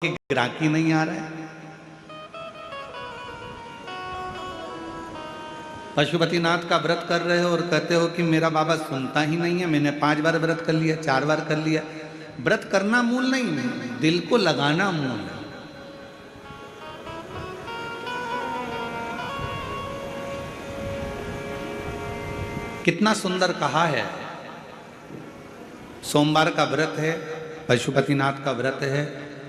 कि ग्राहकी नहीं आ रहा है। पशुपतिनाथ का व्रत कर रहे हो और कहते हो कि मेरा बाबा सुनता ही नहीं है, मैंने 5 बार व्रत कर लिया, 4 बार कर लिया। व्रत करना मूल नहीं है, दिल को लगाना मूल है। कितना सुंदर कहा है। सोमवार का व्रत है, पशुपतिनाथ का व्रत है,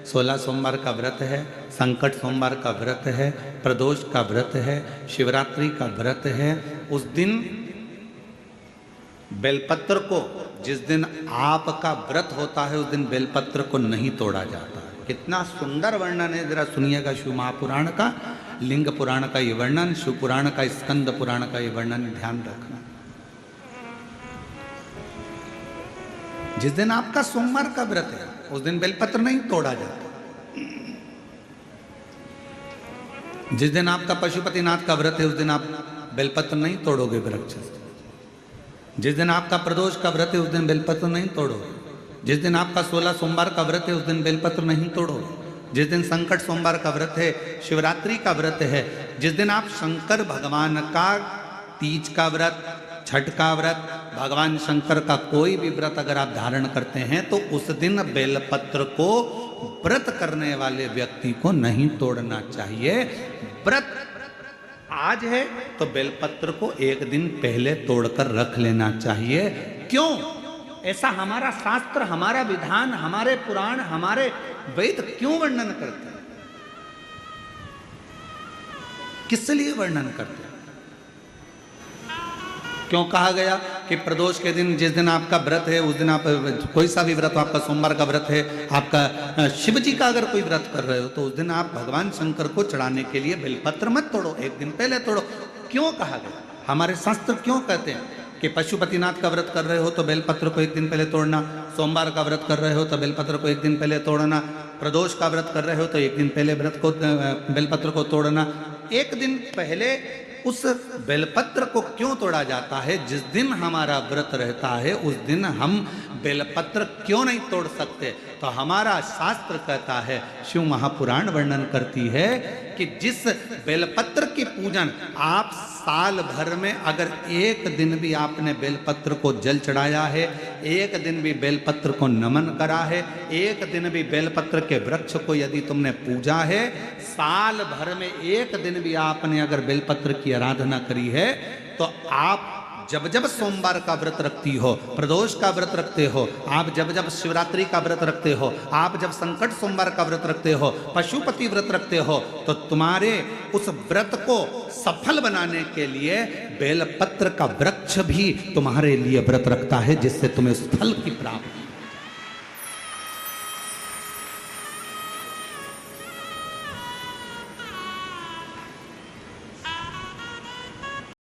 16 सोमवार का व्रत है, संकट सोमवार का व्रत है, प्रदोष का व्रत है, शिवरात्रि का व्रत है। उस दिन बेलपत्र को, जिस दिन आपका व्रत होता है उस दिन बेलपत्र को नहीं तोड़ा जाता। कितना सुंदर वर्णन है, जरा सुनिएगा। शिव महापुराण का, लिंग पुराण का ये वर्णन, शिव पुराण का, स्कंद पुराण का ये वर्णन ध्यान रखना। जिस दिन आपका सोमवार का व्रत है उस दिन बेलपत्र नहीं तोड़ा जाता। जिस दिन आपका पशुपतिनाथ का व्रत है उस दिन आप बेलपत्र नहीं तोड़ोगे वृक्ष से। जिस दिन आपका प्रदोष का व्रत है उस दिन बेलपत्र नहीं तोड़ोगे। जिस दिन आपका 16 सोमवार का व्रत है उस दिन बेलपत्र नहीं तोड़ोगे। जिस दिन संकट सोमवार का व्रत है, शिवरात्रि का व्रत है, जिस दिन आप शंकर भगवान का तीज का व्रत, छठ का व्रत, भगवान शंकर का कोई भी व्रत अगर आप धारण करते हैं तो उस दिन बेलपत्र को व्रत करने वाले व्यक्ति को नहीं तोड़ना चाहिए। व्रत आज है तो बेलपत्र को एक दिन पहले तोड़कर रख लेना चाहिए। क्यों? ऐसा हमारा शास्त्र, हमारा विधान, हमारे पुराण, हमारे वेद क्यों वर्णन करते हैं? किस लिए वर्णन करते हैं? क्यों कहा गया कि प्रदोष के दिन, जिस दिन आपका व्रत है उस दिन आप कोई सा भी व्रत, आपका सोमवार का व्रत है, आपका शिव जी का अगर कोई व्रत कर रहे हो तो उस दिन आप भगवान शंकर को चढ़ाने के लिए बेलपत्र मत तोड़ो, एक दिन पहले तोड़ो। क्यों कहा गया? हमारे शास्त्र क्यों कहते हैं कि पशुपतिनाथ का व्रत कर रहे हो तो बेलपत्र को एक दिन पहले तोड़ना, सोमवार का व्रत कर रहे हो तो बेलपत्र को एक दिन पहले तोड़ना, प्रदोष का व्रत कर रहे हो तो एक दिन पहले व्रत को, बेलपत्र को तोड़ना। एक दिन पहले उस बेलपत्र को क्यों तोड़ा जाता है? जिस दिन हमारा व्रत रहता है उस दिन हम बेलपत्र क्यों नहीं तोड़ सकते? तो हमारा शास्त्र कहता है, शिव महापुराण वर्णन करती है कि जिस बेलपत्र की पूजन आप साल भर में अगर एक दिन भी आपने बेलपत्र को जल चढ़ाया है, एक दिन भी बेलपत्र को नमन करा है, एक दिन भी बेलपत्र के वृक्ष को यदि तुमने पूजा है, साल भर में एक दिन भी आपने अगर बेलपत्र की आराधना करी है, तो आप जब जब सोमवार का व्रत रखती हो, प्रदोष का व्रत रखते हो, आप जब जब शिवरात्रि का व्रत रखते हो, आप जब संकट सोमवार का व्रत रखते हो, पशुपति व्रत रखते हो, तो तुम्हारे उस व्रत को सफल बनाने के लिए बेलपत्र का वृक्ष भी तुम्हारे लिए व्रत रखता है, जिससे तुम्हें उस फल की प्राप्ति